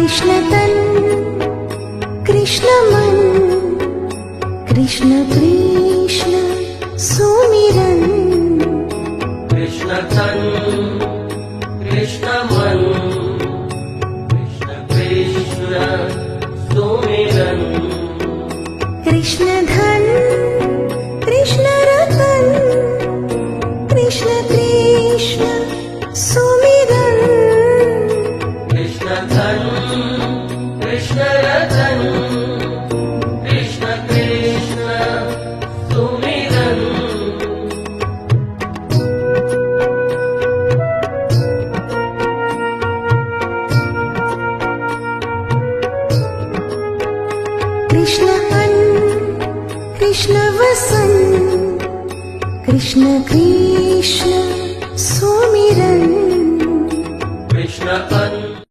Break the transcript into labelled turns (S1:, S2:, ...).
S1: कृष्ण तन कृष्ण मन कृष्ण कृष्ण सुमिरन
S2: कृष्ण तन कृष्ण मन कृष्ण कृष्ण सुमिरन
S1: कृष्ण धन कृष्ण रतन कृष्ण कृष्ण सुमिरन
S2: कृष्ण धन कृष्ण रतन कृष्ण कृष्ण सुमिरन
S1: कृष्ण अन्न कृष्ण वसन कृष्ण कृष्ण सुमिरन
S2: कृष्ण अन्न